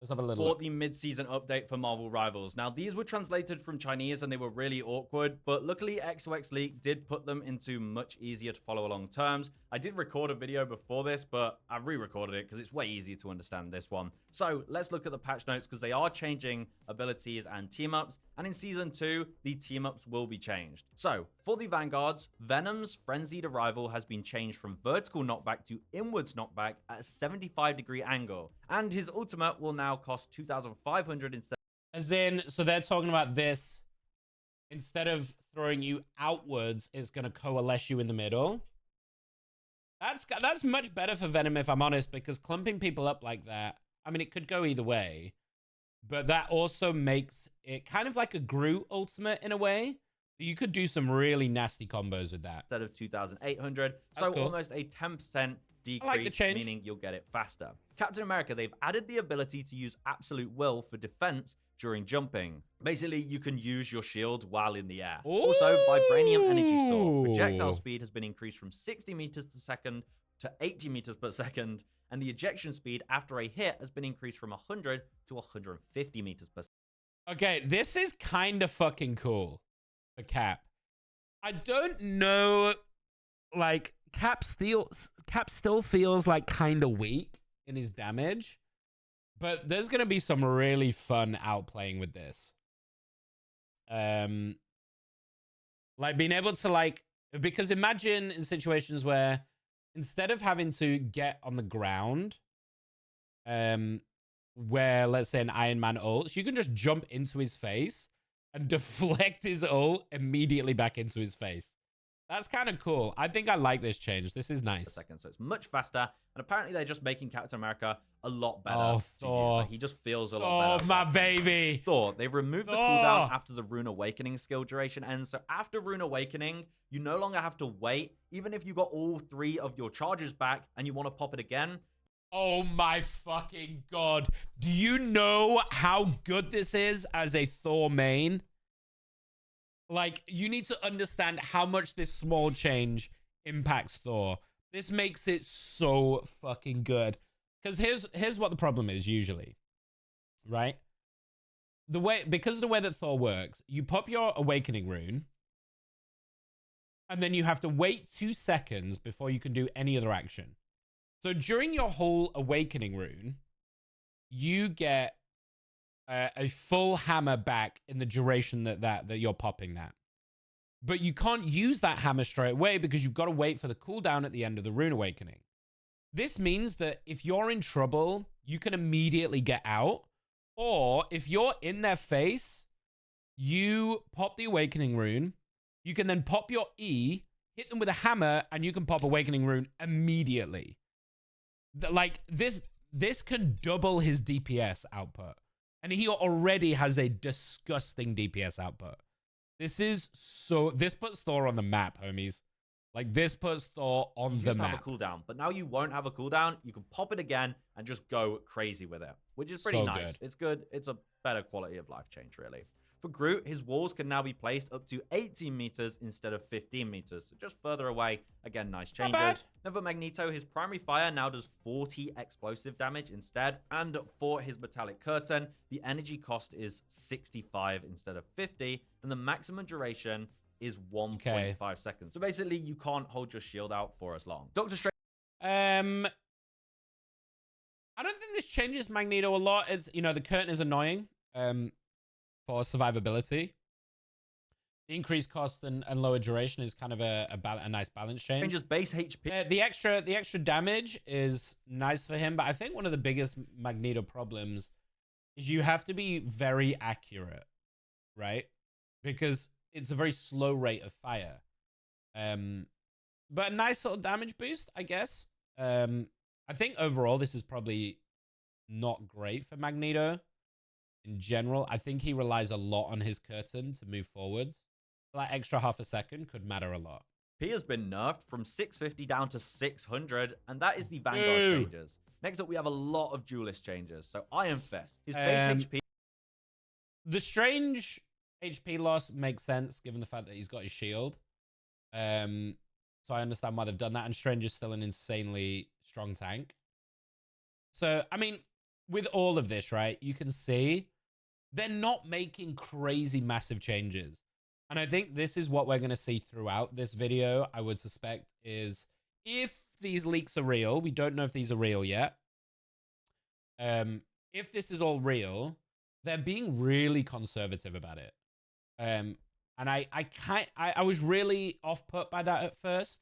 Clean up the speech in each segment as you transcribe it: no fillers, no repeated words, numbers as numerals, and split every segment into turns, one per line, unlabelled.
Let's have a little
for
look.
the mid-season update for Marvel Rivals. Now, these were translated from Chinese and they were really awkward, but luckily XOX League did put them into much easier to follow along terms. I did record a video before this, but I've re-recorded it because it's way easier to understand this one. So let's look at the patch notes because they are changing abilities and team-ups, and in Season 2, the team-ups will be changed. So, for the Vanguards, Venom's Frenzied Arrival has been changed from vertical knockback to inwards knockback at a 75-degree angle, and his ultimate will now cost 2,500 instead.
As in, so they're talking about this. Instead of throwing you outwards, it's going to coalesce you in the middle. That's much better for Venom, if I'm honest, because clumping people up like that, I mean, it could go either way. But that also makes it kind of like a Groot ultimate in a way. You could do some really nasty combos with that.
Instead of 2,800.
That's
So
cool.
Almost a 10% decrease,
like the change.
meaning you'll get it faster. Captain America, they've added the ability to use Absolute Will for defense during jumping. Basically, you can use your shield while in the air.
Ooh.
Also, Vibranium Energy Sword. Projectile speed has been increased from 60 meters per second to 80 meters per second, and the ejection speed after a hit has been increased from 100 to 150 meters per second.
Okay, this is kind of fucking cool for Cap. I don't know, like, Cap still feels like kind of weak in his damage, but there's going to be some really fun outplaying with this. Like being able to, like, because imagine in situations where instead of having to get on the ground, where let's say an Iron Man ults, you can just jump into his face and deflect his ult immediately back into his face. That's kind of cool. I think I like this change. This is nice.
So it's much faster, and apparently they're just making Captain America a lot better
Oh,
to use.
Thor.
Like, he just feels a lot better.
Oh, my baby.
Thor, they've removed the
Thor.
cooldown after the Rune Awakening skill duration ends. So after Rune Awakening, you no longer have to wait. Even if you got all 3 of your charges back and you want to pop it again.
Oh my fucking god. Do you know how good this is as a Thor main? Like, you need to understand how much this small change impacts Thor. This makes it so fucking good. Because here's what the problem is usually, right? Because of the way that Thor works, you pop your Awakening rune, and then you have to wait 2 seconds before you can do any other action. So during your whole Awakening rune, you get a full hammer back in the duration that you're popping that. But you can't use that hammer straight away because you've got to wait for the cooldown at the end of the Rune Awakening. This means that if you're in trouble, you can immediately get out. Or if you're in their face, you pop the Awakening rune. You can then pop your E, hit them with a hammer, and you can pop Awakening rune immediately. Like, this can double his DPS output. And he already has a disgusting DPS output. This puts Thor on the map, homies. Like, this puts Thor on the map.
Have a cooldown, but now you won't have a cooldown. You can pop it again and just go crazy with it, which is pretty
So
nice.
good.
It's good. It's a better quality of life change, really. For Groot, his walls can now be placed up to 18 meters instead of 15 meters, so just further away. Again, nice
Not
changes.
bad.
Then for Magneto, his primary fire now does 40 explosive damage instead. And for his metallic curtain, the energy cost is 65 instead of 50, and the maximum duration is 1.5 seconds. So basically, you can't hold your shield out for as long. Doctor Strange.
I don't think this changes Magneto a lot. It's, you know, the curtain is annoying for survivability. The increased cost and lower duration is kind of a nice balance change.
Changes base HP.
The extra damage is nice for him, but I think one of the biggest Magneto problems is you have to be very accurate, right? Because it's a very slow rate of fire. But a nice little damage boost, I guess. I think overall this is probably not great for Magneto in general. I think he relies a lot on his curtain to move forwards. That extra half a second could matter a lot.
P has been nerfed from 650 down to 600, and that is the Vanguard changes. Next up, we have a lot of Duelist changes. So Iron Fist, his base HP.
The Strange HP loss makes sense given the fact that he's got his shield. So I understand why they've done that, and Strange is still an insanely strong tank. So, I mean, with all of this, right, you can see they're not making crazy massive changes. And I think this is what we're going to see throughout this video, I would suspect, is if these leaks are real, we don't know if these are real yet. If this is all real, they're being really conservative about it. And I was really off-put by that at first.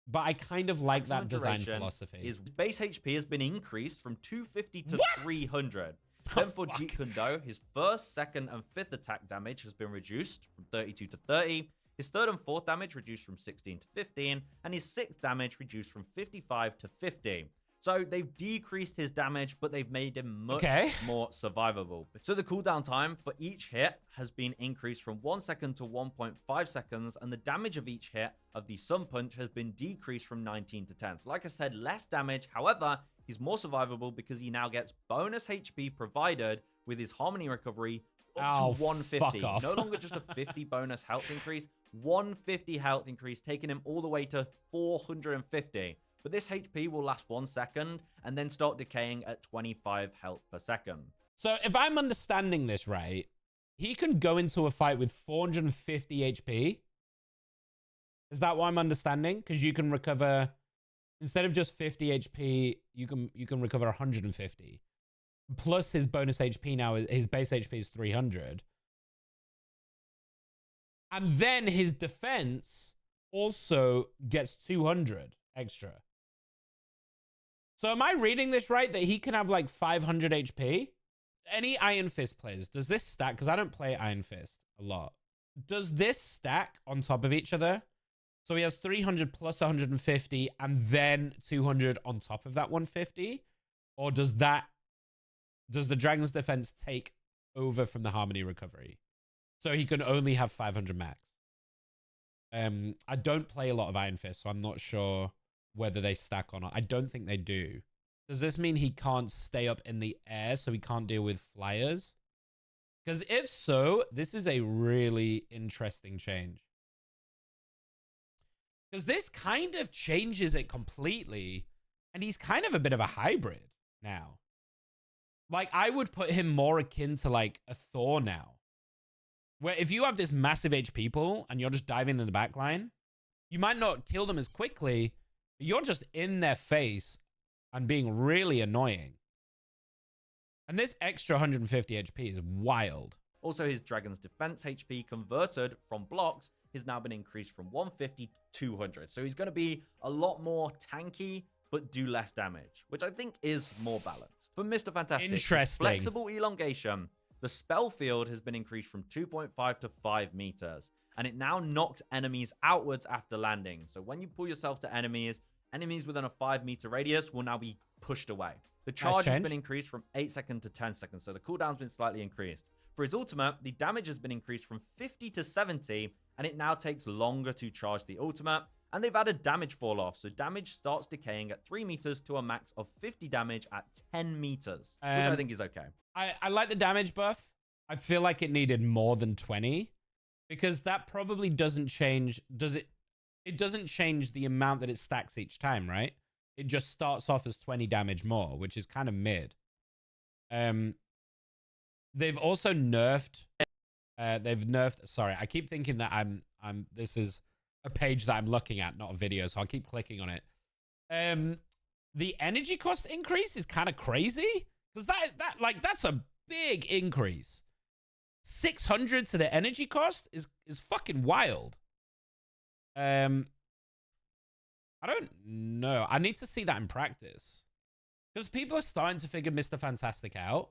But I kind of like that design philosophy.
His base HP has been increased from 250 to
What?
300. Then for Jeet Kune Do, his first, second, and fifth attack damage has been reduced from 32 to 30. His third and fourth damage reduced from 16 to 15. And his sixth damage reduced from 55 to 50. So they've decreased his damage, but they've made him much more survivable. So the cooldown time for each hit has been increased from 1 second to 1.5 seconds, and the damage of each hit of the Sun Punch has been decreased from 19 to 10. So like I said, less damage. However, he's more survivable because he now gets bonus HP provided with his Harmony Recovery up to 150. No longer just a 50 bonus health increase, 150 health increase, taking him all the way to 450. But this HP will last 1 second and then start decaying at 25 health per second.
So if I'm understanding this right, he can go into a fight with 450 HP. Is that what I'm understanding? Because you can recover, instead of just 50 HP, you can recover 150. Plus his bonus HP now, his base HP is 300. And then his defense also gets 200 extra. So am I reading this right, that he can have like 500 HP? Any Iron Fist players, does this stack? Because I don't play Iron Fist a lot. Does this stack on top of each other? So he has 300 plus 150 and then 200 on top of that 150? Or does the Dragon's Defense take over from the Harmony Recovery? So he can only have 500 max. I don't play a lot of Iron Fist, so I'm not sure whether they stack or not. I don't think they do. Does this mean he can't stay up in the air, so he can't deal with flyers? Because if so, this is a really interesting change. Because this kind of changes it completely, and he's kind of a bit of a hybrid now. Like, I would put him more akin to like a Thor now. Where if you have this massive HP pool and you're just diving in the backline, you might not kill them as quickly, but you're just in their face and being really annoying. And this extra 150 HP is wild.
Also, his Dragon's Defense HP converted from blocks has now been increased from 150 to 200. So he's going to be a lot more tanky, but do less damage, which I think is more balanced. For Mr. Fantastic,
interesting.
Flexible elongation. The spell field has been increased from 2.5 to 5 meters, and it now knocks enemies outwards after landing. So when you pull yourself to enemies within a 5-meter radius will now be pushed away. The charge has been increased from 8 seconds to 10 seconds, so the cooldown's been slightly increased. For his ultimate, the damage has been increased from 50 to 70, and it now takes longer to charge the ultimate. And they've added damage fall off, so damage starts decaying at 3 meters to a max of 50 damage at 10 meters, which I think is okay.
I like the damage buff. I feel like it needed more than 20, because that probably doesn't change, does it? It doesn't change the amount that it stacks each time, right? It just starts off as 20 damage more, which is kind of mid. They've also nerfed. Sorry, I keep thinking that this is a page that I'm looking at, not a video, so I'll keep clicking on it. The energy cost increase is kind of crazy, because that's a big increase. 600 to the energy cost is fucking wild. I don't know. I need to see that in practice, because people are starting to figure Mr. Fantastic out.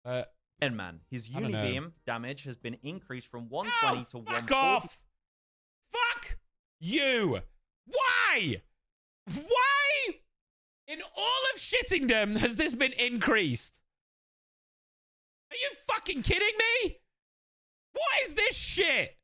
Iron Man, his Unibeam damage has been increased from 120 to 140.
Fuck off! Fuck you! Why? Why? In all of Shittingdom has this been increased? Are you fucking kidding me? What is this shit?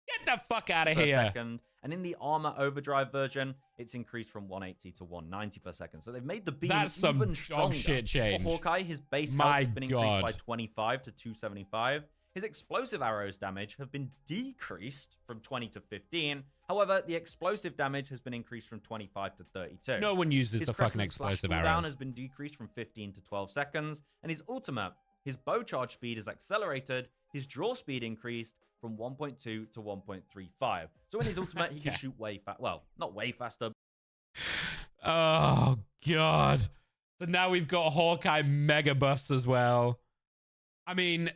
Get the fuck out of here.
Second. And in the Armor Overdrive version, it's increased from 180 to 190 per second. So they've made the beam even stronger.
Shit change.
For Hawkeye, his base health has been increased by 25 to 275. His explosive arrows damage have been decreased from 20 to 15. However, the explosive damage has been increased from 25 to 32.
No one uses
His
the fucking
crescent slash
explosive
cooldown
arrows.
has been decreased from 15 to 12 seconds. And his ultimate, his bow charge speed is accelerated. His draw speed increased from 1.2 to 1.35. So in his ultimate, he can shoot way fast. Well, not way faster.
Oh, God. So now we've got Hawkeye mega buffs as well. I mean,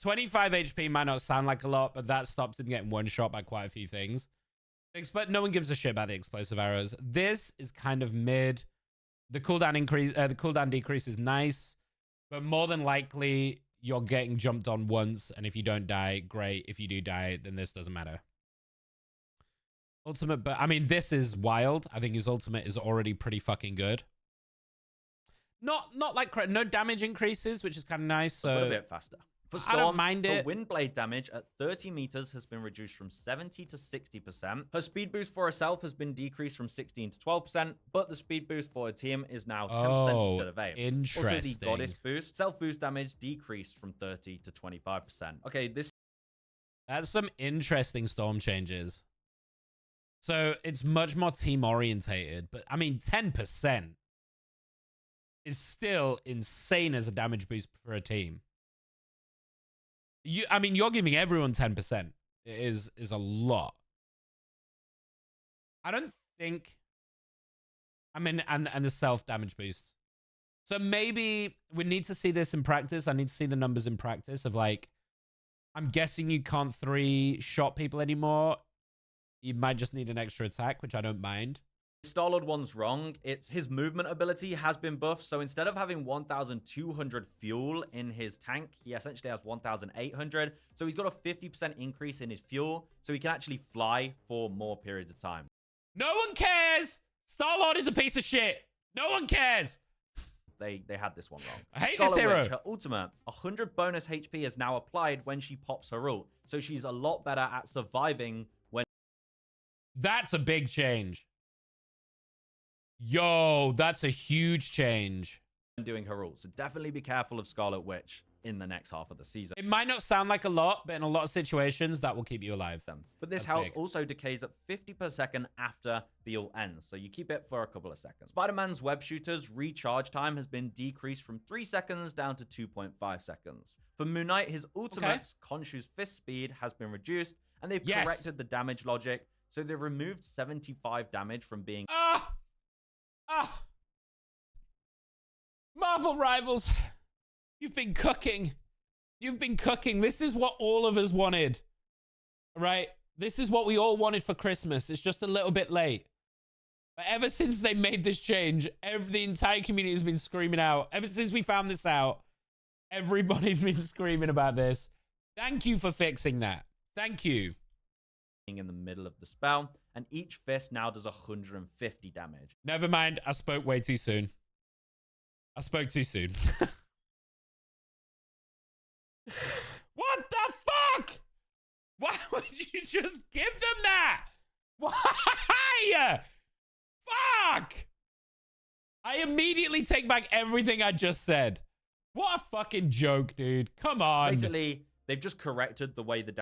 25 HP might not sound like a lot, but that stops him getting one shot by quite a few things. No one gives a shit about the explosive arrows. This is kind of mid. The cooldown decrease is nice, but more than likely you're getting jumped on once, and if you don't die, great. If you do die, then this doesn't matter. Ultimate, but I mean, this is wild. I think his ultimate is already pretty fucking good. Not like no damage increases, which is kind of nice. So
A bit faster. For
I don't
Storm,
mind
her
it.
wind blade damage at 30 meters has been reduced from 70 to 60%. Her speed boost for herself has been decreased from 16 to 12%, but the speed boost for her team is now 10% instead of 8.
Interesting.
Also, the goddess boost, self-boost damage decreased from 30 to 25%. Okay,
That's some interesting Storm changes. So it's much more team orientated, but I mean, 10% is still insane as a damage boost for a team. I mean, you're giving everyone 10%. It is a lot. I don't think. I mean, and the self damage boost. So maybe we need to see this in practice. I need to see the numbers in practice of like, I'm guessing you can't 3-shot people anymore. You might just need an extra attack, which I don't mind.
Star-Lord one's wrong. It's his movement ability has been buffed. So instead of having 1,200 fuel in his tank, he essentially has 1,800. So he's got a 50% increase in his fuel. So he can actually fly for more periods of time.
No one cares. Star-Lord is a piece of shit. No one cares.
They had this one wrong.
I hate
Scarlet
this hero.
Witch, her ultimate, 100 bonus HP is now applied when she pops her ult. So she's a lot better at surviving when...
That's a big change. Yo, that's a huge change.
Doing her ult. So definitely be careful of Scarlet Witch in the next half of the season.
It might not sound like a lot, but in a lot of situations, that will keep you alive.
But this
That's
health
big.
also decays at 50 per second after the ult ends, so you keep it for a couple of seconds. Spider-Man's web shooter's recharge time has been decreased from 3 seconds down to 2.5 seconds. For Moon Knight, his ultimate's Khonshu's fist speed has been reduced, and they've corrected the damage logic, so they've removed 75 damage from being...
Marvel Rivals, you've been cooking. You've been cooking. This is what all of us wanted, right? This is what we all wanted for Christmas. It's just a little bit late. But ever since they made this change, the entire community has been screaming out. Ever since we found this out, everybody's been screaming about this. Thank you for fixing that. Thank you.
in the middle of the spell, and each fist now does 150 damage.
Never mind. I spoke way too soon. I spoke too soon. What the fuck? Why would you just give them that? Why? Fuck! I immediately take back everything I just said. What a fucking joke, dude. Come on.
Basically, they've just corrected the way the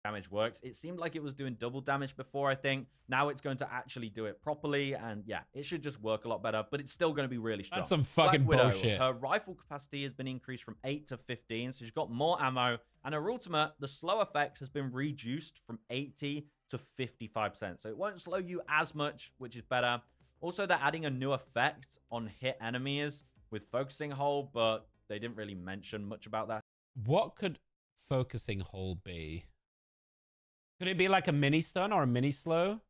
damage works. It seemed like it was doing double damage before, I think. Now it's going to actually do it properly, and yeah, it should just work a lot better, but it's still going to be really strong.
That's some fucking
Black Widow,
bullshit.
Her rifle capacity has been increased from 8 to 15, so she's got more ammo, and her ultimate, the slow effect, has been reduced from 80 to 55%, so it won't slow you as much, which is better. Also, they're adding a new effect on hit enemies with Focusing Hole, but they didn't really mention much about that.
What could Focusing Hole be? Could it be like a mini stun or a mini slow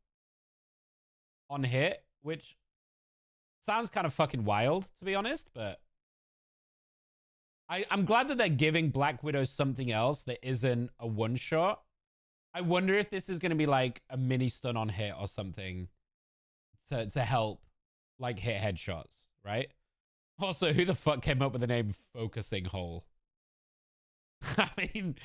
on hit? Which sounds kind of fucking wild, to be honest, but I'm glad that they're giving Black Widow something else that isn't a one-shot. I wonder if this is going to be like a mini stun on hit or something to help like hit headshots, right? Also, who the fuck came up with the name Focusing Hole? I mean,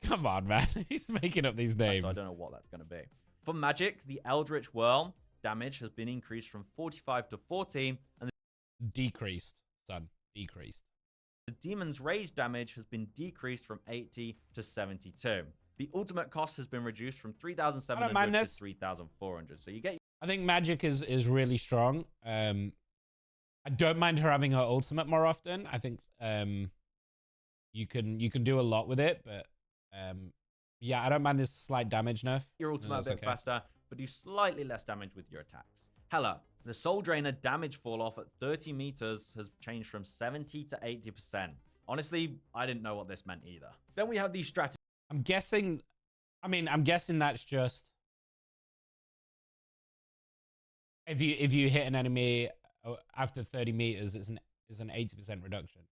come on, man. He's making up these names.
So I don't know what that's going to be. For magic, the Eldritch Whirl damage has been increased from 45 to 40. And
decreased, son. Decreased.
The Demon's Rage damage has been decreased from 80 to 72. The ultimate cost has been reduced from 3,700 to 3,400. So you get...
I think magic is really strong. I don't mind her having her ultimate more often. I think you can do a lot with it, but yeah, I don't mind this slight damage nerf.
Your ultimate a bit faster, but do slightly less damage with your attacks. Hela, the Soul Drainer damage fall off at 30 meters has changed from 70 to 80%. Honestly, I didn't know what this meant either. Then we have these strategies.
I'm guessing that's just if you hit an enemy after 30 meters, it's an 80% reduction.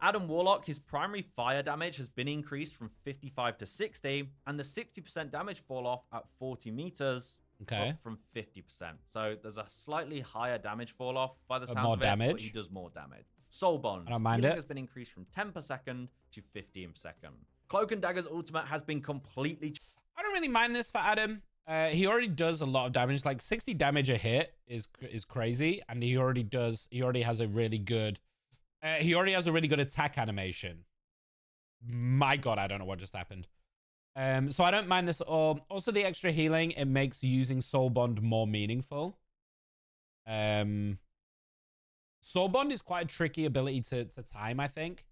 Adam Warlock, his primary fire damage has been increased from 55 to 60, and the 60% damage fall off at 40 meters up from 50%. So there's a slightly higher damage fall off by the sound of it, but he does more damage. Soul Bond, healing has been increased from 10 per second to 15 per second. Cloak and Dagger's ultimate has been completely...
I don't really mind this for Adam. He already does a lot of damage. Like 60 damage a hit is crazy, and he already has a really good attack animation. My God, I don't know what just happened. So I don't mind this at all. Also, the extra healing, it makes using Soul Bond more meaningful. Soul Bond is quite a tricky ability to time, I think.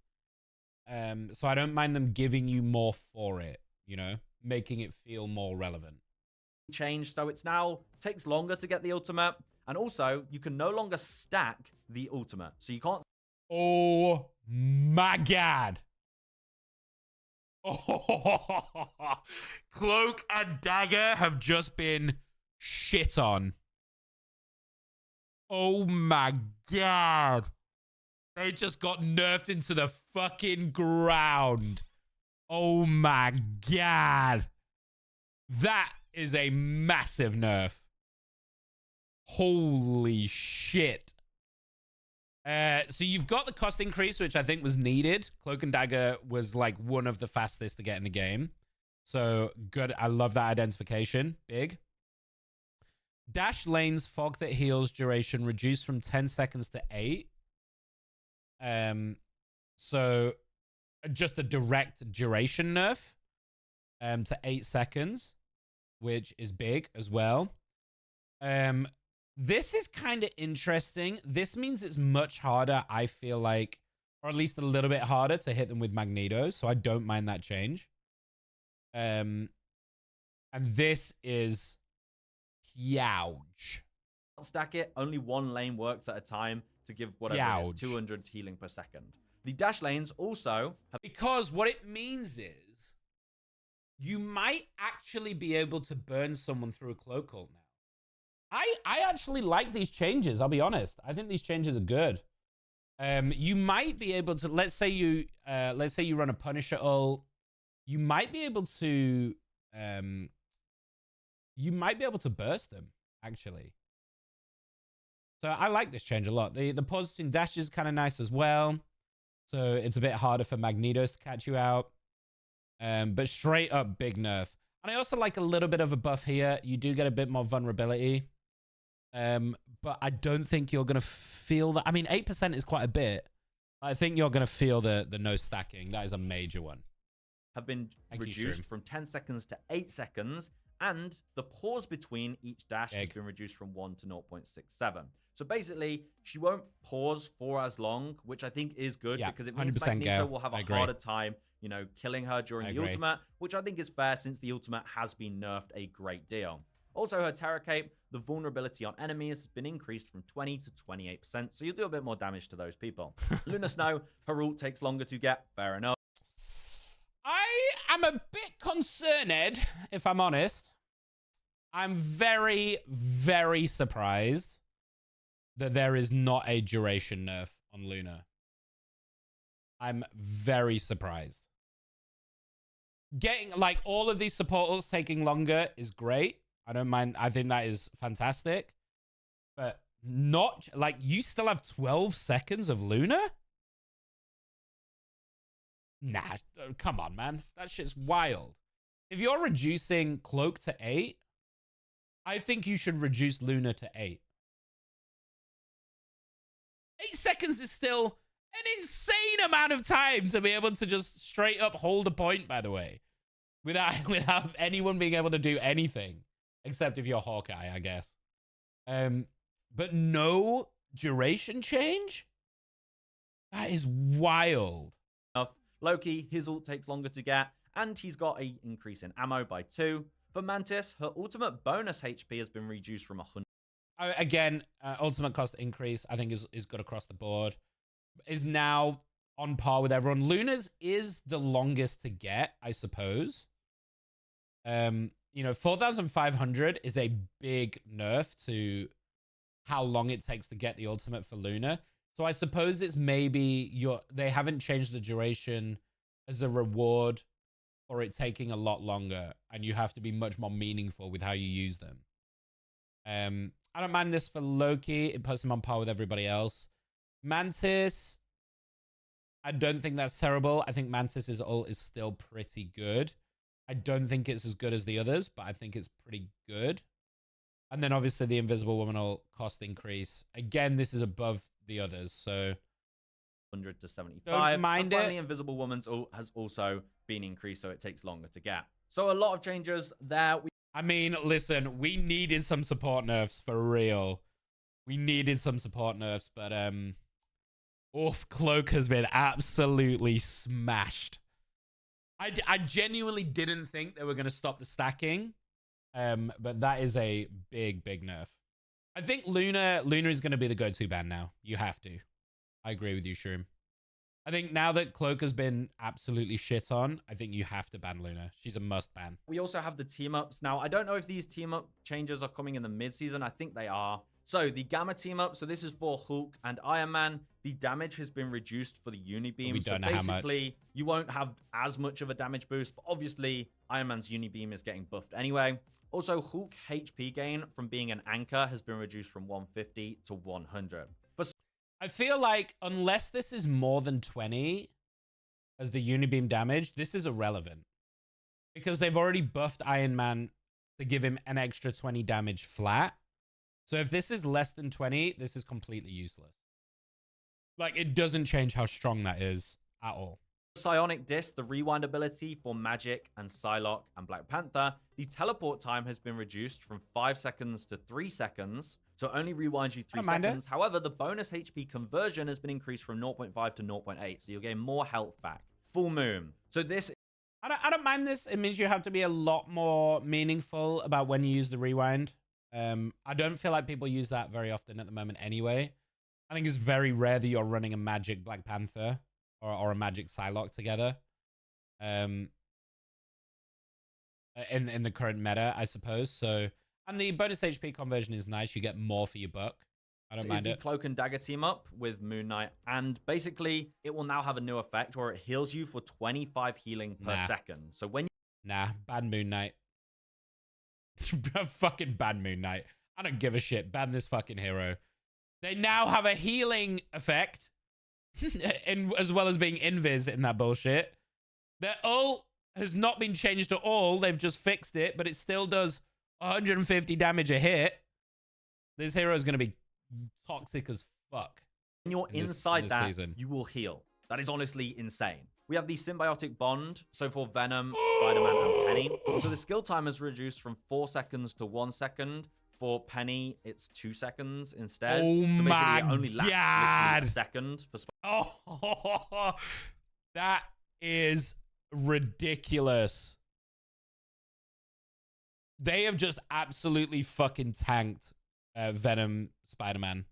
So I don't mind them giving you more for it, you know, making it feel more relevant.
Changed, so it's now takes longer to get the ultimate, and also you can no longer stack the ultimate, so you can't...
Oh my God. Oh, Cloak and Dagger have just been shit on. Oh my God. They just got nerfed into the fucking ground. Oh my God. That is a massive nerf. Holy shit. So you've got the cost increase, which I think was needed. Cloak and Dagger was like one of the fastest to get in the game. So good. I love that identification. Big. Dash lanes fog that heals duration reduced from 10 seconds to 8. So just a direct duration nerf to 8 seconds, which is big as well. This is kind of interesting. This means it's much harder, I feel like, or at least a little bit harder to hit them with Magneto. So I don't mind that change. And this is huge.
Stack it. Only one lane works at a time to give whatever it is, 200 healing per second. The dash lanes also have...
Because what it means is you might actually be able to burn someone through a cloak ult now. I actually like these changes, I'll be honest. I think these changes are good. You might be able to, let's say you run a Punisher ult, you might be able to burst them, actually. So I like this change a lot. The pause between dashes is kind of nice as well. So it's a bit harder for Magnetos to catch you out. But straight up big nerf. And I also like a little bit of a buff here. You do get a bit more vulnerability. But I don't think you're going to feel that. I mean, 8% is quite a bit. I think you're going to feel the no stacking. That is a major one.
Have been reduced from 10 seconds to 8 seconds. And the pause between each dash has been reduced from 1 to 0.67. So basically, she won't pause for as long, which I think is good because it means Magneto will have a harder time, you know, killing her during the ultimate, which I think is fair since the ultimate has been nerfed a great deal. Also, her Terror Cape, the vulnerability on enemies has been increased from 20 to 28%, so you'll do a bit more damage to those people. Luna Snow, her ult takes longer to get, fair enough.
I am a bit concerned, if I'm honest. I'm very, very surprised that there is not a duration nerf on Luna. I'm very surprised. Getting, like, all of these support ults taking longer is great. I don't mind. I think that is fantastic. But not, like, you still have 12 seconds of Luna? Nah, come on, man. That shit's wild. If you're reducing Cloak to 8, I think you should reduce Luna to 8. 8 seconds is still An insane amount of time to be able to just straight up hold a point, by the way. Without anyone being able to do anything. Except if you're Hawkeye, I guess. But no duration change? That is wild.
Loki, his ult takes longer to get, and he's got an increase in ammo by 2. For Mantis, her ultimate bonus HP has been reduced from 100.
Again, ultimate cost increase, I think is good across the board. Is now on par with everyone. Luna's is the longest to get, I suppose. You know, 4,500 is a big nerf to how long it takes to get the ultimate for Luna. So I suppose it's maybe they haven't changed the duration as a reward for it taking a lot longer, and you have to be much more meaningful with how you use them. I don't mind this for Loki. It puts him on par with everybody else. Mantis, I don't think that's terrible. I think Mantis's ult is still pretty good. I don't think it's as good as the others, but I think it's pretty good. And then obviously the Invisible Woman ult cost increase. Again, this is above the others, so
100 to 75.
Don't mind
and finally,
it.
Invisible Woman's ult has also been increased, so it takes longer to get. So a lot of changes there.
I mean, listen, we needed some support nerfs for real. We needed some support nerfs, but Cloak has been absolutely smashed. I genuinely didn't think they were going to stop the stacking, but that is a big nerf. I think Luna is going to be the go-to ban now. You have to. I agree with you, Shroom. I think now that Cloak has been absolutely shit on, I think you have to ban Luna. She's a must ban.
We also have the team-ups. Now, I don't know if these team-up changes are coming in the mid-season. I think they are. So, the Gamma team-up. So, this is for Hulk and Iron Man. The damage has been reduced for the Unibeam.
We don't know how much.
So, basically, you won't have as much of a damage boost. But obviously, Iron Man's Unibeam is getting buffed anyway. Also, Hulk HP gain from being an anchor has been reduced from 150 to 100.
I feel like unless this is more than 20 as the Unibeam damage, this is irrelevant. Because they've already buffed Iron Man to give him an extra 20 damage flat. So if this is less than 20, this is completely useless. Like, it doesn't change how strong that is at all.
Psionic Disc, the rewind ability for Magic and Psylocke and Black Panther, the teleport time has been reduced from 5 seconds to 3 seconds. So it only rewinds you 3 seconds. However, the bonus HP conversion has been increased from 0.5 to 0.8. So you'll gain more health back. Full Moon. So this...
I don't mind this. It means you have to be a lot more meaningful about when you use the rewind. I don't feel like people use that very often at the moment anyway. I think it's very rare that you're running a Magic Black Panther or a Magic Psylocke together. In the current meta, I suppose. So, and the bonus HP conversion is nice. You get more for your buck. I don't mind it.
The Cloak and Dagger team up with Moon Knight, and basically it will now have a new effect where it heals you for 25 healing per second. So when
ban Moon Knight. Fucking ban Moon Knight. I don't give a shit. Ban this fucking hero. They now have a healing effect, as well as being invis in that bullshit. Their ult has not been changed at all. They've just fixed it, but it still does 150 damage a hit. This hero is going to be toxic as fuck.
When you're inside that season, you will heal. That is honestly insane. We have the Symbiotic Bond, so for Venom, Spider-Man, and Penny. So the skill time is reduced from 4 seconds to 1 second. For Penny, it's 2 seconds instead.
Oh
so
my
it only lasts
God.
A second for
Oh, that is ridiculous. They have just absolutely fucking tanked Venom Spider-Man.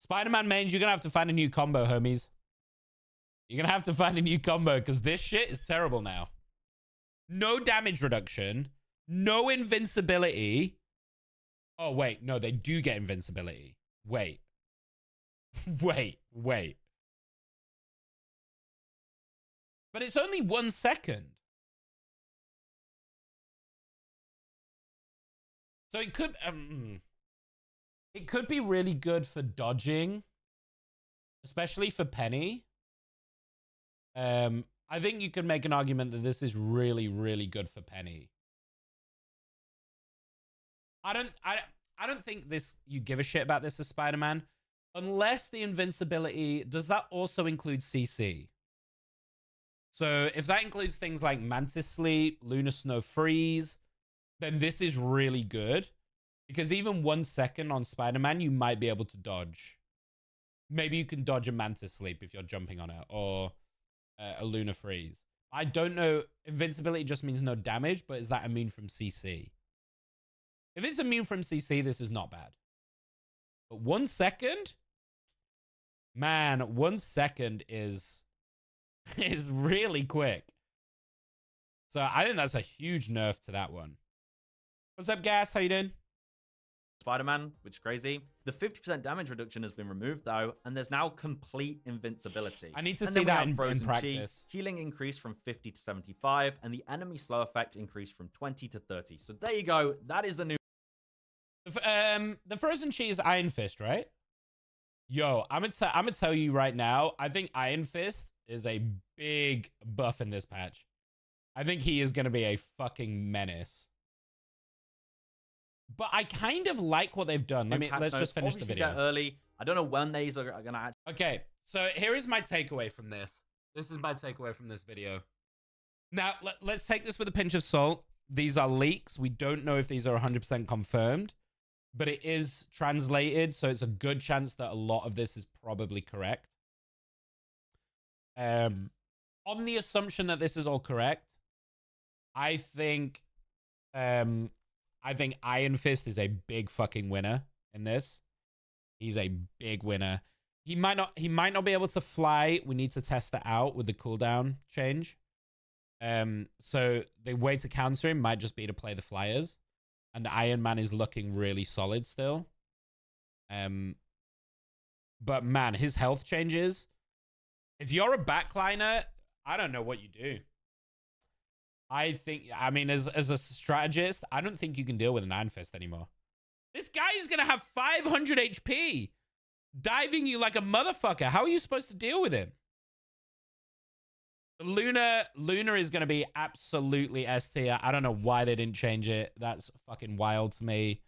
Spider-Man mains, you're going to have to find a new combo, homies. You're going to have to find a new combo because this shit is terrible now. No damage reduction. No invincibility. Oh, wait. No, they do get invincibility. Wait. Wait. But it's only 1 second. So it could be really good for dodging, especially for Penny. I think you could make an argument that this is really, really good for Penny. I don't think you give a shit about this as Spider-Man. unless the invincibility, does that also include CC? So if that includes things like Mantis Sleep, Lunar Snow Freeze, then this is really good. Because even 1 second on Spider-Man, you might be able to dodge. Maybe you can dodge a Mantis Sleep if you're jumping on it, or a Lunar Freeze. I don't know. Invincibility just means no damage, but is that immune from CC? If it's immune from CC, this is not bad. But 1 second? Man, 1 second is really quick. So I think that's a huge nerf to that one. What's up, Gas? How you doing?
Spider-Man, which is crazy. The 50% damage reduction has been removed, though, and there's now complete invincibility.
I need to see that in practice.
Healing increased from 50 to 75, and the enemy slow effect increased from 20 to 30. So there you go. That is the new...
The Frozen Chi is Iron Fist, right? Yo, I'm gonna tell you right now, I think Iron Fist is a big buff in this patch. I think he is going to be a fucking menace. But I kind of like what they've done. Let's just finish the video.
Early. I don't know when these are going to actually...
Okay, so here is my takeaway from this. This is my takeaway from this video. Now, let's take this with a pinch of salt. These are leaks. We don't know if these are 100% confirmed, but it is translated, so it's a good chance that a lot of this is probably correct. On the assumption that this is all correct, I think Iron Fist is a big fucking winner in this. He's a big winner. He might not be able to fly. We need to test that out with the cooldown change. So the way to counter him might just be to play the flyers. And Iron Man is looking really solid still. But man, his health changes. If you're a backliner, I don't know what you do. I mean, as a strategist, I don't think you can deal with an Iron Fist anymore. This guy is going to have 500 HP, diving you like a motherfucker. How are you supposed to deal with him? Lunar is going to be absolutely S tier. I don't know why they didn't change it. That's fucking wild to me.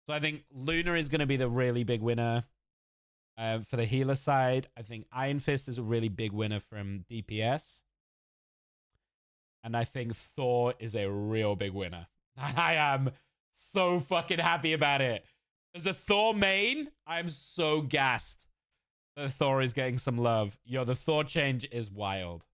So I think Lunar is going to be the really big winner. For the healer side, I think Iron Fist is a really big winner from DPS. And I think Thor is a real big winner. I am so fucking happy about it. As a Thor main, I'm so gassed that Thor is getting some love. Yo, the Thor change is wild.